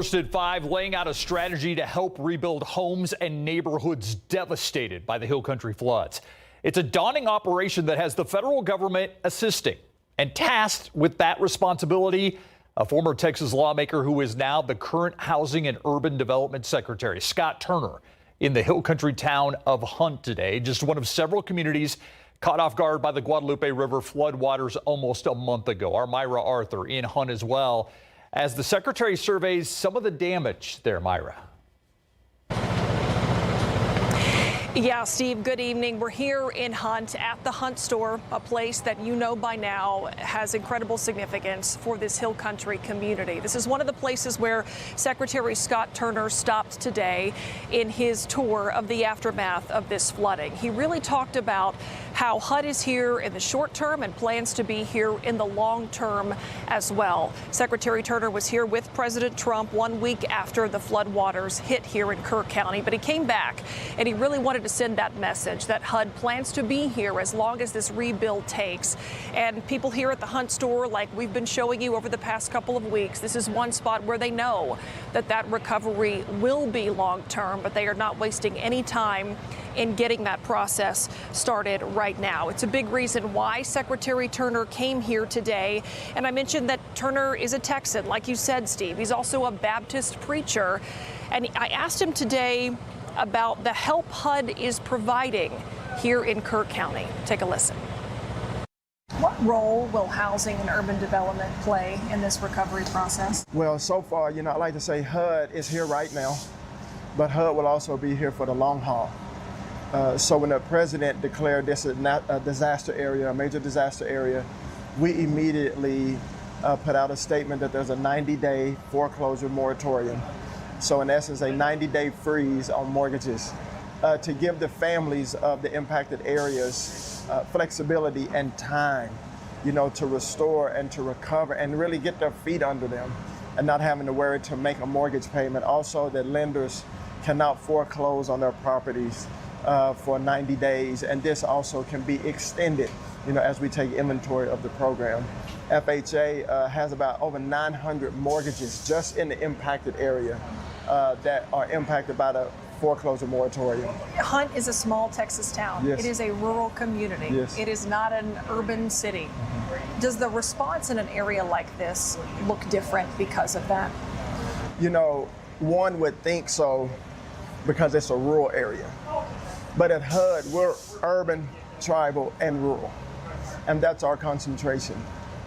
First at 5, laying out a strategy to help rebuild homes and neighborhoods devastated by the Hill Country floods. It's a daunting operation that has the federal government assisting, and tasked with that responsibility, a former Texas lawmaker who is now the current Housing and Urban Development Secretary, Scott Turner, in the Hill Country town of Hunt today, just one of several communities caught off guard by the Guadalupe River floodwaters almost a month ago. Our Myra Arthur in Hunt as well, as the secretary surveys some of the damage there. Myra. Yeah, Steve, good evening. We're here in Hunt at the Hunt store, a place that you know by now has incredible significance for this Hill Country community. This is one of the places where Secretary Scott Turner stopped today in his tour of the aftermath of this flooding. He really talked about how HUD is here in the short term and plans to be here in the long term as well. Secretary Turner was here with President Trump 1 week after the floodwaters hit here in Kerr County, but he came back and he really wanted to send that message that HUD plans to be here as long as this rebuild takes. And people here at the Hunt store, like we've been showing you over the past couple of weeks, this is one spot where they know that that recovery will be long term, but they are not wasting any time in getting that process started right now. It's a big reason why Secretary Turner came here today. And I mentioned that Turner is a Texan, like you said, Steve. He's also a Baptist preacher. And I asked him today about the help HUD is providing here in Kerr County. Take a listen. What role will housing and urban development play in this recovery process? Well, so far, I like to say HUD is here right now, but HUD will also be here for the long haul. So when the president declared this a disaster area, a major disaster area, we immediately put out a statement that there's a 90-day foreclosure moratorium. So in essence, a 90-day freeze on mortgages to give the families of the impacted areas flexibility and time, to restore and to recover and really get their feet under them and not having to worry to make a mortgage payment. Also, that lenders cannot foreclose on their properties for 90 days, and this also can be extended, as we take inventory of the program. FHA has about over 900 mortgages just in the impacted area that are impacted by the foreclosure moratorium. Hunt is a small Texas town. Yes. It is a rural community. Yes. It is not an urban city. Mm-hmm. Does the response in an area like this look different because of that? One would think so because it's a rural area. But at HUD, we're urban, tribal, and rural. And that's our concentration.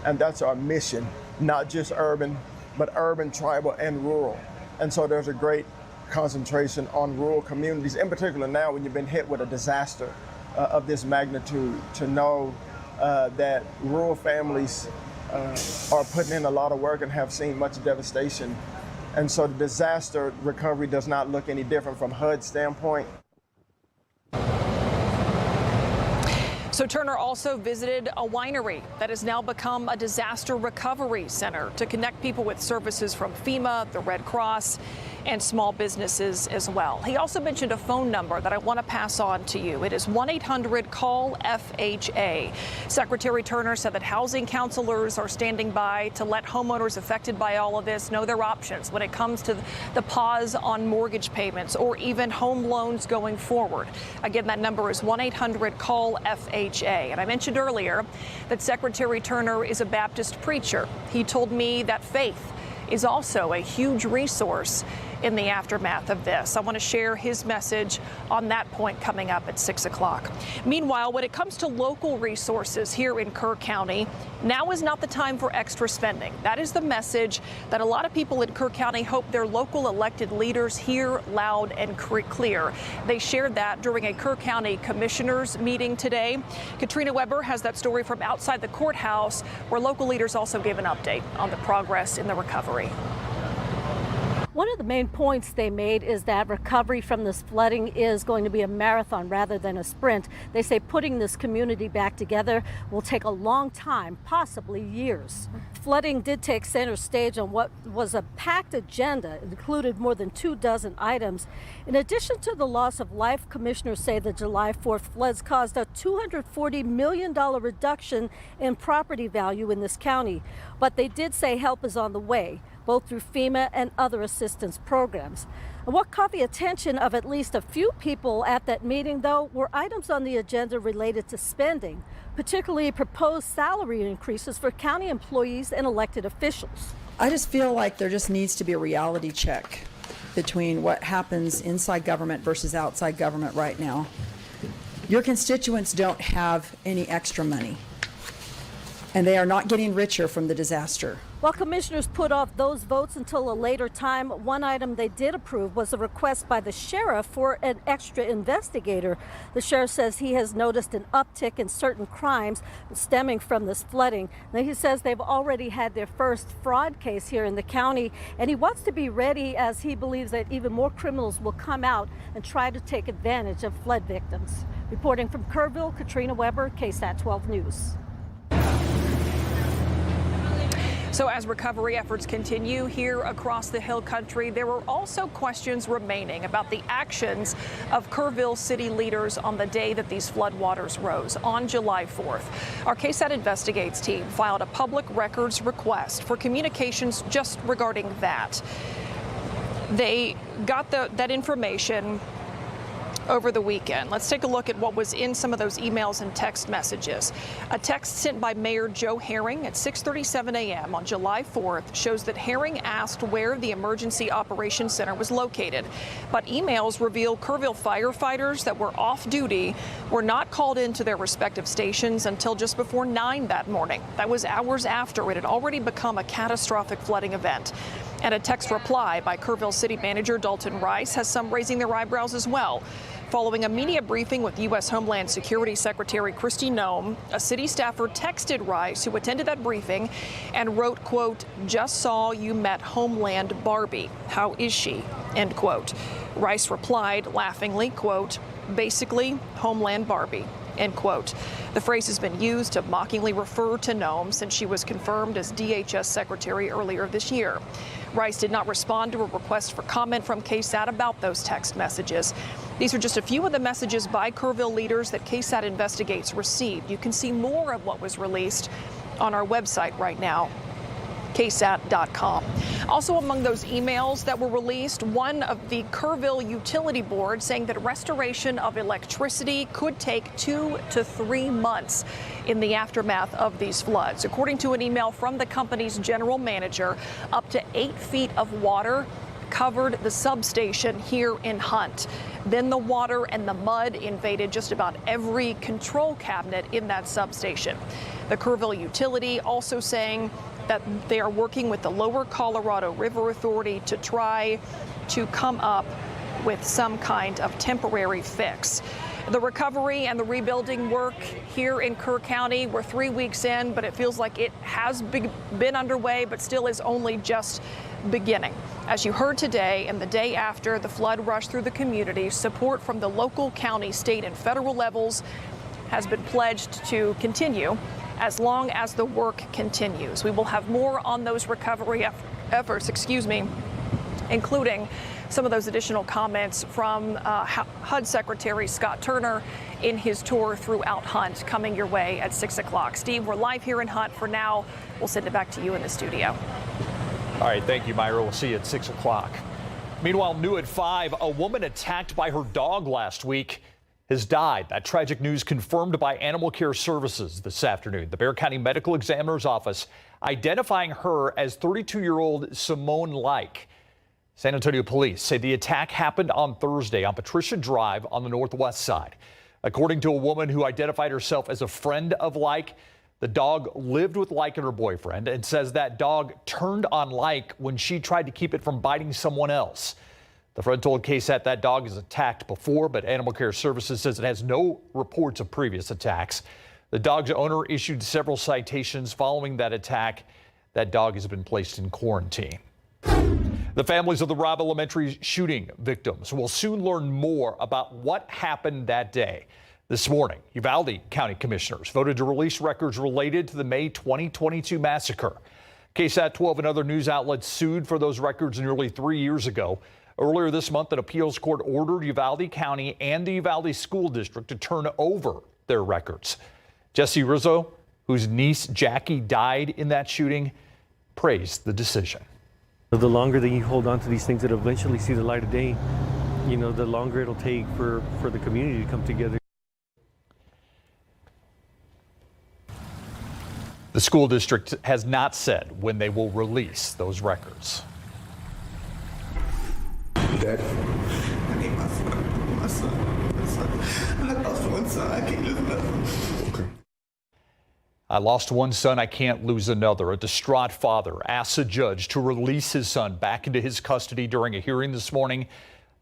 And that's our mission, not just urban, but urban, tribal, and rural. And so there's a great concentration on rural communities, in particular now when you've been hit with a disaster of this magnitude, to know that rural families are putting in a lot of work and have seen much devastation. And so the disaster recovery does not look any different from HUD's standpoint. So Turner also visited a winery that has now become a disaster recovery center to connect people with services from FEMA, the Red Cross, and small businesses as well. He also mentioned a phone number that I want to pass on to you. It is 1-800-CALL-FHA. Secretary Turner said that housing counselors are standing by to let homeowners affected by all of this know their options when it comes to the pause on mortgage payments or even home loans going forward. Again, that number is 1-800-CALL-FHA. And I mentioned earlier that Secretary Turner is a Baptist preacher. He told me that faith is also a huge resource in the aftermath of this. I want to share his message on that point coming up at 6 o'clock. Meanwhile, when it comes to local resources here in Kerr County, now is not the time for extra spending. That is the message that a lot of people in Kerr County hope their local elected leaders hear loud and clear. They shared that during a Kerr County commissioners meeting today. Katrina Weber has that story from outside the courthouse, where local leaders also gave an update on the progress in the recovery. One of the main points they made is that recovery from this flooding is going to be a marathon rather than a sprint. They say putting this community back together will take a long time, possibly years. Flooding did take center stage on what was a packed agenda. It included more than 24 items. In addition to the loss of life, commissioners say the July 4th floods caused a $240 million reduction in property value in this county. But they did say help is on the way. both through FEMA and other assistance programs. And what caught the attention of at least a few people at that meeting, though, were items on the agenda related to spending, particularly proposed salary increases for county employees and elected officials. I just feel like there just needs to be a reality check between what happens inside government versus outside government right now. Your constituents don't have any extra money, and they are not getting richer from the disaster. While commissioners put off those votes until a later time, one item they did approve was a request by the sheriff for an extra investigator. The sheriff says he has noticed an uptick in certain crimes stemming from this flooding. Now, he says they've already had their first fraud case here in the county, and he wants to be ready as he believes that even more criminals will come out and try to take advantage of flood victims. Reporting from Kerrville, Katrina Weber, KSAT 12 News. So as recovery efforts continue here across the Hill Country, there were also questions remaining about the actions of Kerrville city leaders on the day that these floodwaters rose on July 4th. Our KSAT Investigates team filed a public records request for communications just regarding that. They got that information over the weekend. Let's take a look at what was in some of those emails and text messages. A text sent by Mayor Joe Herring at 6:37 a.m. on July 4th shows that Herring asked where the Emergency Operations Center was located, but emails reveal Kerrville firefighters that were off duty were not called into their respective stations until just before 9 that morning. That was hours after it had already become a catastrophic flooding event. And a text reply by Kerrville City Manager Dalton Rice has some raising their eyebrows as well. Following a media briefing with U.S. Homeland Security Secretary Kristi Noem, a city staffer texted Rice, who attended that briefing, and wrote, quote, "Just saw you met Homeland Barbie. How is she?" End quote. Rice replied laughingly, quote, "Basically, Homeland Barbie." End quote. The phrase has been used to mockingly refer to Noem since she was confirmed as DHS Secretary earlier this year. Rice did not respond to a request for comment from KSAT about those text messages. These are just a few of the messages by Kerrville leaders that KSAT Investigates received. You can see more of what was released on our website right now, KSAT.com. Also among those emails that were released, one of the Kerrville Utility Board saying that restoration of electricity could take 2 to 3 months in the aftermath of these floods. According to an email from the company's general manager, up to 8 feet of water covered the substation here in Hunt. Then the water and the mud invaded just about every control cabinet in that substation. The Kerrville utility also saying that they are working with the Lower Colorado River Authority to try to come up with some kind of temporary fix. The recovery and the rebuilding work here in Kerr County, we're 3 weeks in, but it feels like it has been underway, but still is only just beginning. As you heard today and the day after the flood rushed through the community, support from the local, county, state, and federal levels has been pledged to continue as long as the work continues. We will have more on those recovery efforts, including some of those additional comments from HUD Secretary Scott Turner in his tour throughout Hunt coming your way at 6 o'clock. Steve, we're live here in Hunt. For now, we'll send it back to you in the studio. All right, thank you, Myra. We'll see you at 6 o'clock. Meanwhile, new at 5, a woman attacked by her dog last week has died. That tragic news confirmed by Animal Care Services this afternoon. The Bexar County Medical Examiner's Office identifying her as 32-year-old Simone Like. San Antonio police say the attack happened on Thursday on Patricia Drive on the northwest side. According to a woman who identified herself as a friend of Like, the dog lived with Like and her boyfriend and says that dog turned on Like when she tried to keep it from biting someone else. The friend told KSAT that dog is attacked before, but Animal Care Services says it has no reports of previous attacks. The dog's owner issued several citations following that attack. That dog has been placed in quarantine. The families of the Robb Elementary shooting victims will soon learn more about what happened that day. This morning, Uvalde County Commissioners voted to release records related to the May 2022 massacre. KSAT 12 and other news outlets sued for those records nearly 3 years ago. Earlier this month, an appeals court ordered Uvalde County and the Uvalde School District to turn over their records. Jesse Rizzo, whose niece Jackie died in that shooting, praised the decision. The longer that you hold on to these things that eventually see the light of day, the longer it'll take for the community to come together. The school district has not said when they will release those records. Dad, I need my son. My son. I lost one son. I can't lose another. Okay. I lost one son. I can't lose another. A distraught father asks a judge to release his son back into his custody during a hearing this morning.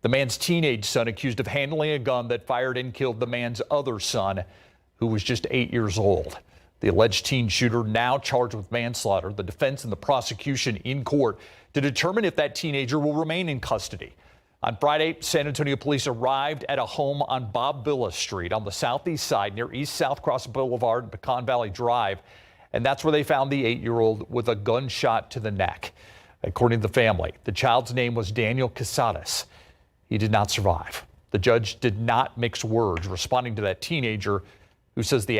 The man's teenage son accused of handling a gun that fired and killed the man's other son, who was just 8 years old. The alleged teen shooter now charged with manslaughter. The defense and the prosecution in court to determine if that teenager will remain in custody. On Friday, San Antonio police arrived at a home on Bob Villa Street on the southeast side near East South Cross Boulevard and Pecan Valley Drive. And that's where they found the 8-year-old with a gunshot to the neck. According to the family, the child's name was Daniel KSAT. He did not survive. The judge did not mix words responding to that teenager who says the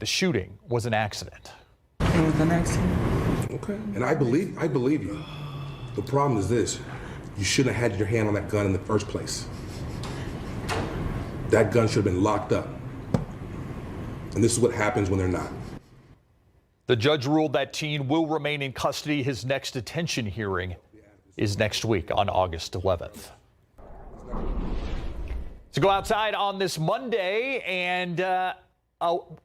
shooting was an accident. It was an accident. Okay. And I believe you. The problem is this. You shouldn't have had your hand on that gun in the first place. That gun should have been locked up. And this is what happens when they're not. The judge ruled that teen will remain in custody. His next detention hearing is next week on August 11th. So go outside on this Monday and a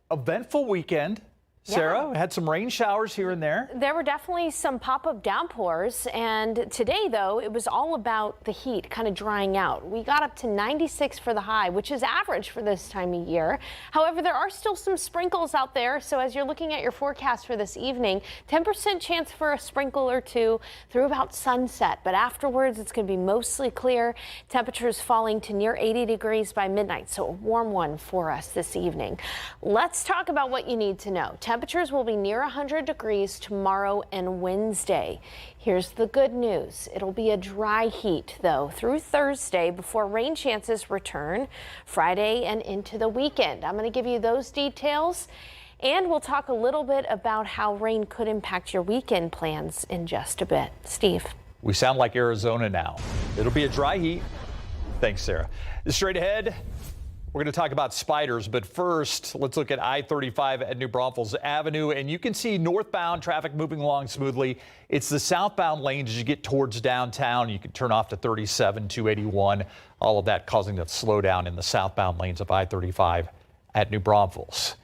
eventful weekend. Sarah, we had some rain showers here and there. There were definitely some pop-up downpours, and today, though, it was all about the heat kind of drying out. We got up to 96 for the high, which is average for this time of year. However, there are still some sprinkles out there, so as you're looking at your forecast for this evening, 10% chance for a sprinkle or two through about sunset, but afterwards it's going to be mostly clear. Temperatures falling to near 80 degrees by midnight, so a warm one for us this evening. Let's talk about what you need to know. Temperatures will be near 100 degrees tomorrow and Wednesday. Here's the good news. It'll be a dry heat, though, through Thursday before rain chances return Friday and into the weekend. I'm going to give you those details, and we'll talk a little bit about how rain could impact your weekend plans in just a bit. Steve. We sound like Arizona now. It'll be a dry heat. Thanks, Sarah. Straight ahead, we're going to talk about spiders, but first, let's look at I-35 at New Braunfels Avenue, and you can see northbound traffic moving along smoothly. It's the southbound lanes as you get towards downtown. You can turn off to 37, 281, all of that causing that slowdown in the southbound lanes of I-35 at New Braunfels.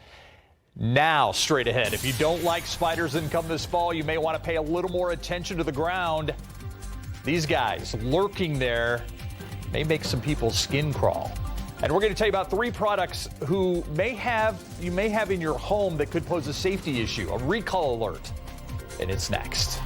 Now, straight ahead, if you don't like spiders that come this fall, you may want to pay a little more attention to the ground. These guys lurking there may make some people's skin crawl. And we're going to tell you about 3 products you may have in your home that could pose a safety issue, a recall alert. And it's next.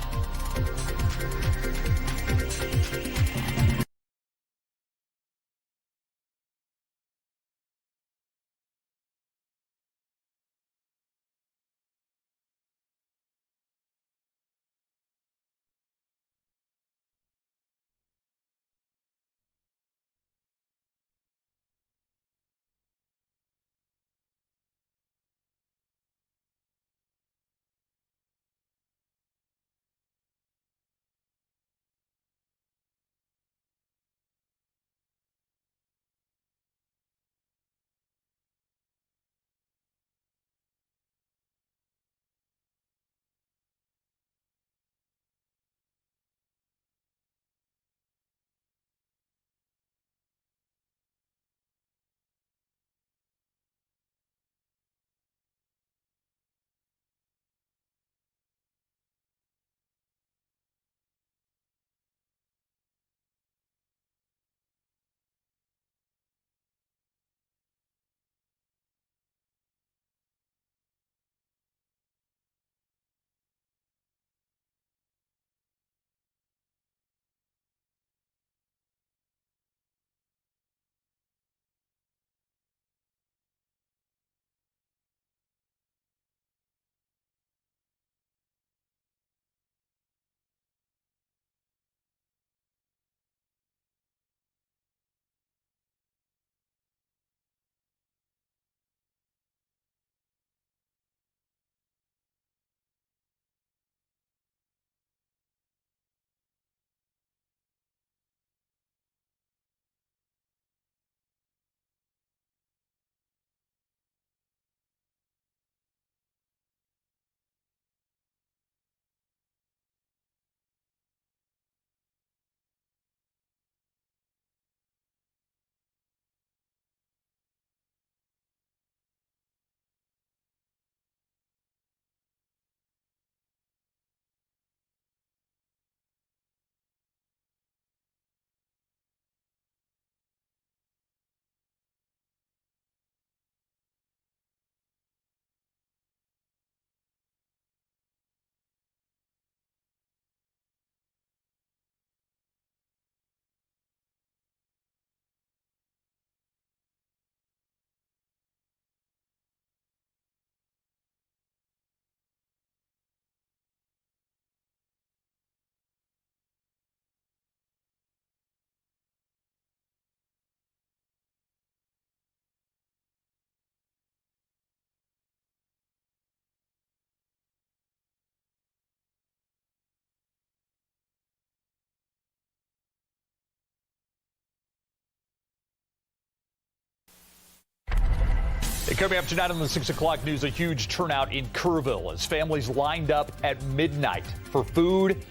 Coming up tonight on the 6 o'clock news, a huge turnout in Kerrville as families lined up at midnight for food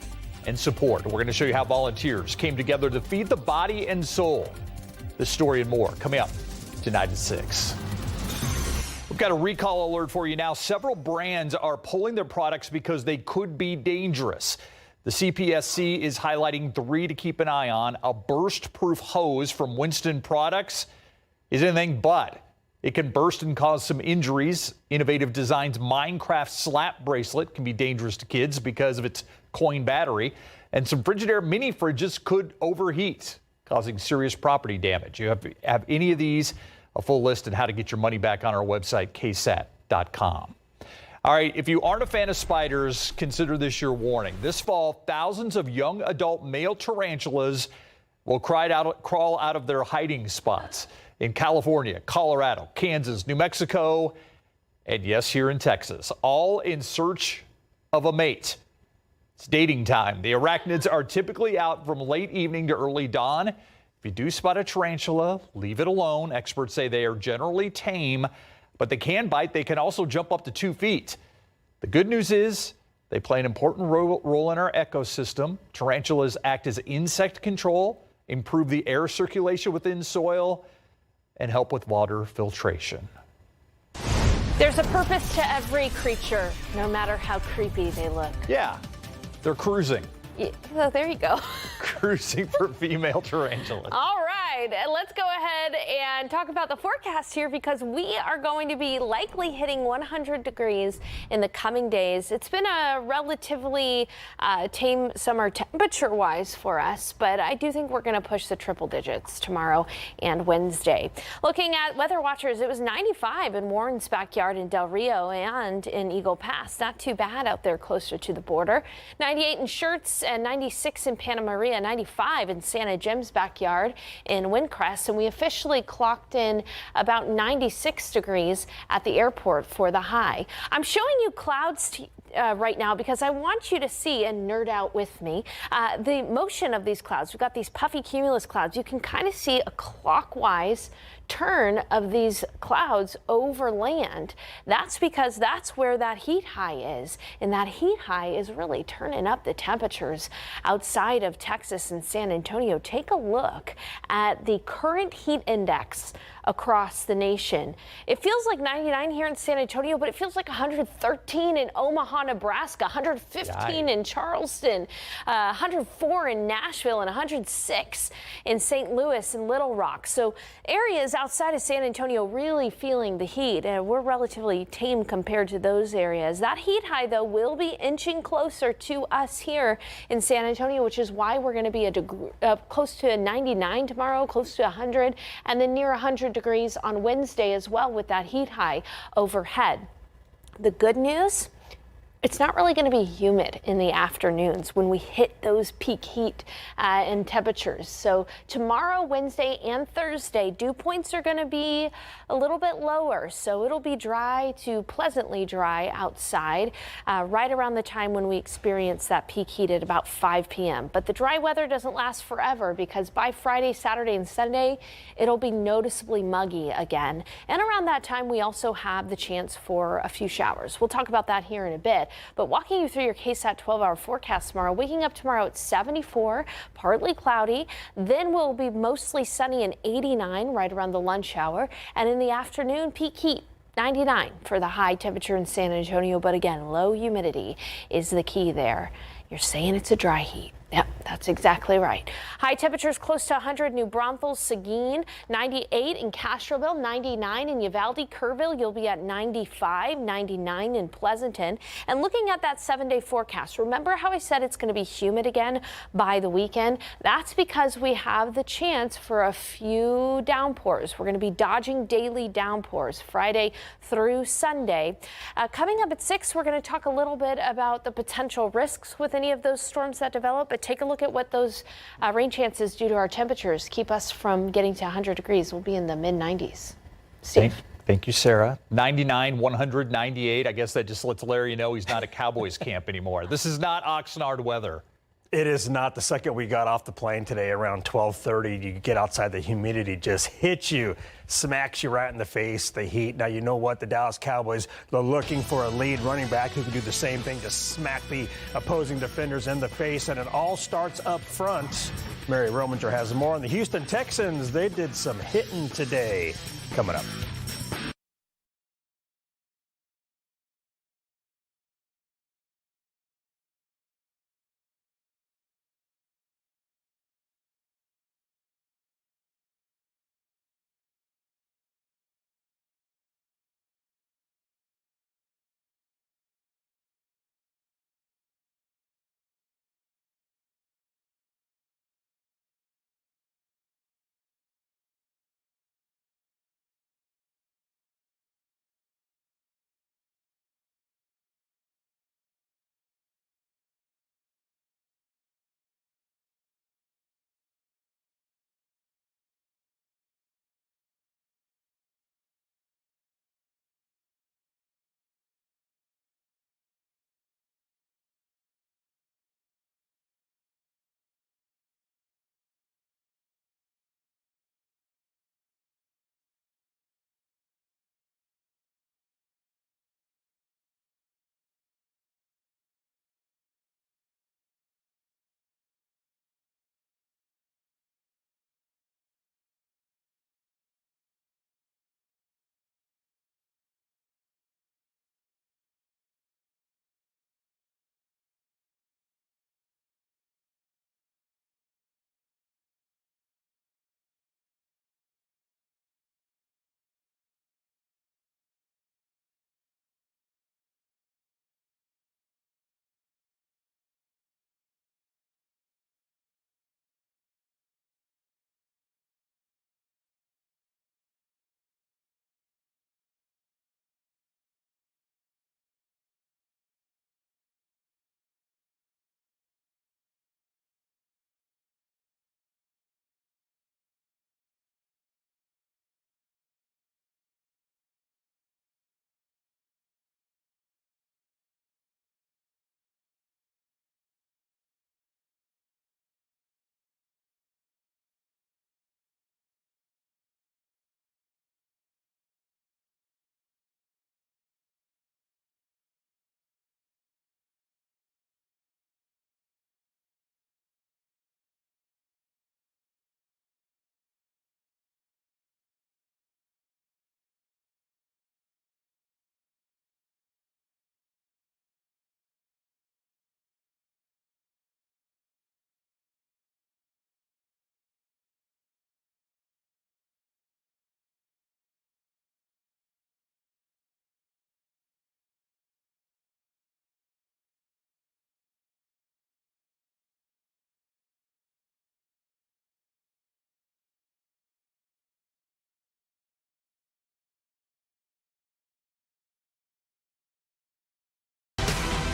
and support. We're going to show you how volunteers came together to feed the body and soul. This story and more coming up tonight at 6. We've got a recall alert for you now. Several brands are pulling their products because they could be dangerous. The CPSC is highlighting 3 to keep an eye on. A burst-proof hose from Winston Products is anything but. It can burst and cause some injuries. Innovative Design's Minecraft slap bracelet can be dangerous to kids because of its coin battery. And some Frigidaire mini fridges could overheat, causing serious property damage. You have any of these, a full list on how to get your money back on our website, KSAT.com. All right, if you aren't a fan of spiders, consider this your warning. This fall, thousands of young adult male tarantulas will crawl out of their hiding spots in California, Colorado, Kansas, New Mexico, and yes, here in Texas, all in search of a mate. It's dating time. The arachnids are typically out from late evening to early dawn. If you do spot a tarantula, leave it alone. Experts say they are generally tame, but they can bite. They can also jump up to 2 feet. The good news is they play an important role in our ecosystem. Tarantulas act as insect control, improve the air circulation within soil, and help with water filtration. There's a purpose to every creature, no matter how creepy they look. Yeah, they're cruising. Yeah, so there you go. Cruising for female tarantulas. All right, let's go ahead and talk about the forecast here because we are going to be likely hitting 100 degrees in the coming days. It's been a relatively tame summer temperature-wise for us, but I do think we're going to push the triple digits tomorrow and Wednesday. Looking at weather watchers, it was 95 in Warren's backyard in Del Rio and in Eagle Pass. Not too bad out there closer to the border. 98 in Schertz and 96 in Santa Maria, 95 in Santa Jim's backyard in Windcrest, and we officially clocked in about 96 degrees at the airport for the high. I'm showing you clouds right now because I want you to see and nerd out with me the motion of these clouds. We've got these puffy cumulus clouds. You can kind of see a clockwise turn of these clouds over land. That's because that's where that heat high is, and that heat high is really turning up the temperatures outside of Texas and San Antonio. Take a look at the current heat index across the nation. It feels like 99 here in San Antonio, but it feels like 113 in Omaha, Nebraska, 115 in Charleston, 104 in Nashville, and 106 in St. Louis and Little Rock. So areas outside of San Antonio really feeling the heat, and we're relatively tame compared to those areas. That heat high, though, will be inching closer to us here in San Antonio, which is why we're going to be close to 99 tomorrow, close to 100, and then near 100 degrees on Wednesday as well with that heat high overhead. The good news, it's not really going to be humid in the afternoons when we hit those peak heat and temperatures. So tomorrow, Wednesday, and Thursday, dew points are going to be a little bit lower. So it'll be dry to pleasantly dry outside right around the time when we experience that peak heat at about 5 p.m. But the dry weather doesn't last forever because by Friday, Saturday, and Sunday, it'll be noticeably muggy again. And around that time, we also have the chance for a few showers. We'll talk about that here in a bit. But walking you through your KSAT 12-hour forecast tomorrow, waking up tomorrow at 74, partly cloudy. Then we'll be mostly sunny and 89 right around the lunch hour. And in the afternoon, peak heat. 99 for the high temperature in San Antonio. But again, low humidity is the key there. You're saying it's a dry heat. Yep, that's exactly right. High temperatures close to 100 New Braunfels, Seguin, 98 in Castroville, 99 in Uvalde, Kerrville. You'll be at 95, 99 in Pleasanton. And looking at that 7-day forecast, remember how I said it's going to be humid again by the weekend? That's because we have the chance for a few downpours. We're going to be dodging daily downpours Friday through Sunday. Coming up at 6, we're going to talk a little bit about the potential risks with any of those storms that develop. But take a look at what those rain chances due to our temperatures keep us from getting to 100 degrees. We'll be in the mid-90s. Steve. Thank you, Sarah. 99, 100, 98. I guess that just lets Larry know he's not at Cowboys camp anymore. This is not Oxnard weather. It is not. The second we got off the plane today around 12:30, you get outside, the humidity just hits you, smacks you right in the face, the heat. Now, you know what? The Dallas Cowboys, they're looking for a lead running back who can do the same thing, just smack the opposing defenders in the face, and it all starts up front. Mary Rominger has more on the Houston Texans. They did some hitting today. Coming up.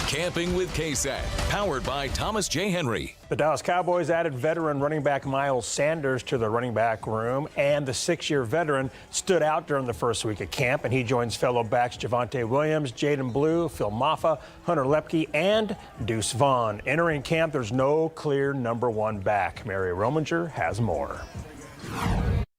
Camping with KSAT, powered by Thomas J. Henry. The Dallas Cowboys added veteran running back Miles Sanders to the running back room, and the 6-year veteran stood out during the first week of camp, and he joins fellow backs Javonte Williams, Jaden Blue, Phil Maffa, Hunter Lepke, and Deuce Vaughn. Entering camp, there's no clear number one back. Mary Rominger has more.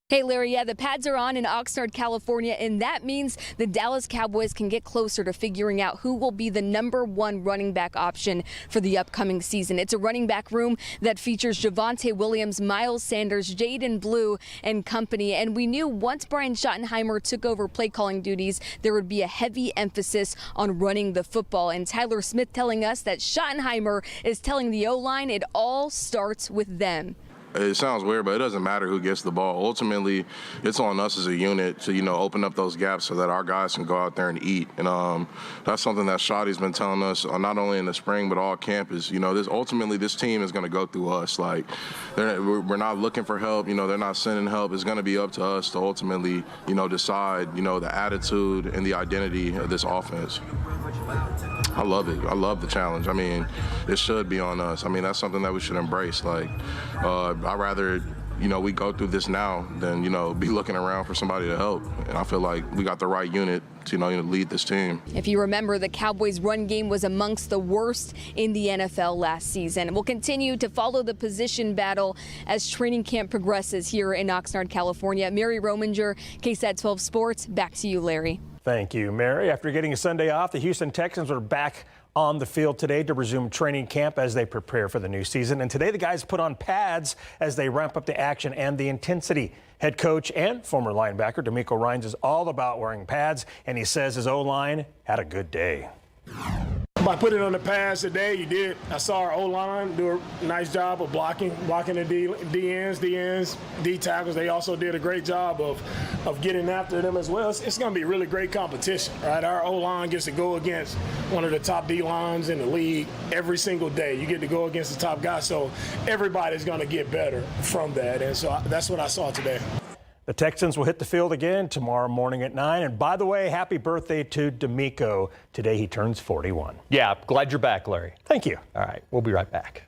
Hey, Larry, yeah, the pads are on in Oxnard, California, and that means the Dallas Cowboys can get closer to figuring out who will be the number one running back option for the upcoming season. It's a running back room that features Javonte Williams, Miles Sanders, Jaden Blue, and company. And we knew once Brian Schottenheimer took over play calling duties, there would be a heavy emphasis on running the football. And Tyler Smith telling us that Schottenheimer is telling the O-line it all starts with them. It sounds weird, but it doesn't matter who gets the ball. Ultimately, it's on us as a unit to, open up those gaps so that our guys can go out there and eat. And that's something that Shotty's been telling us not only in the spring but all camp is, this team is going to go through us. Like, we're not looking for help. They're not sending help. It's going to be up to us to ultimately, decide, the attitude and the identity of this offense. I love it. I love the challenge. I mean, it should be on us. I mean, that's something that we should embrace. Like, I'd rather we go through this now than, be looking around for somebody to help. And I feel like we got the right unit to, lead this team. If you remember, the Cowboys' run game was amongst the worst in the NFL last season. We'll continue to follow the position battle as training camp progresses here in Oxnard, California. Mary Rominger, KSAT 12 Sports. Back to you, Larry. Thank you, Mary. After getting a Sunday off, the Houston Texans are back on the field today to resume training camp as they prepare for the new season. And today the guys put on pads as they ramp up the action and the intensity. Head coach and former linebacker DeMeco Ryans is all about wearing pads, and he says his O-line had a good day. I put it on the pads today. You did. I saw our O-line do a nice job of blocking the D-ends, D-tackles. They also did a great job of getting after them as well. It's going to be really great competition, right? Our O-line gets to go against one of the top D-lines in the league every single day. You get to go against the top guy, so everybody's going to get better from that. And so that's what I saw today. The Texans will hit the field again tomorrow morning at 9. And by the way, happy birthday to DeMeco. Today he turns 41. Yeah, glad you're back, Larry. Thank you. All right, we'll be right back.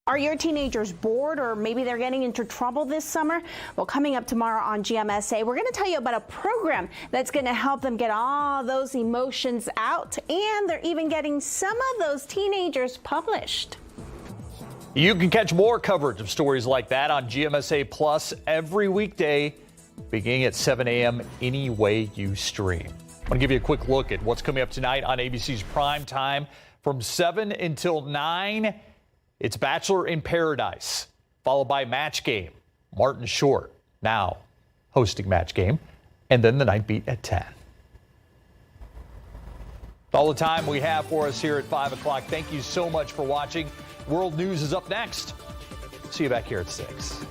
Are your teenagers bored, or maybe they're getting into trouble this summer? Well, coming up tomorrow on GMSA, we're going to tell you about a program that's going to help them get all those emotions out, and they're even getting some of those teenagers published. You can catch more coverage of stories like that on GMSA Plus every weekday, beginning at 7 a.m. any way you stream. I want to give you a quick look at what's coming up tonight on ABC's Prime Time from 7 until 9. It's Bachelor in Paradise, followed by Match Game. Martin Short now hosting Match Game, and then the Night Beat at 10. All the time we have for us here at 5 o'clock. Thank you so much for watching. World News is up next. See you back here at 6.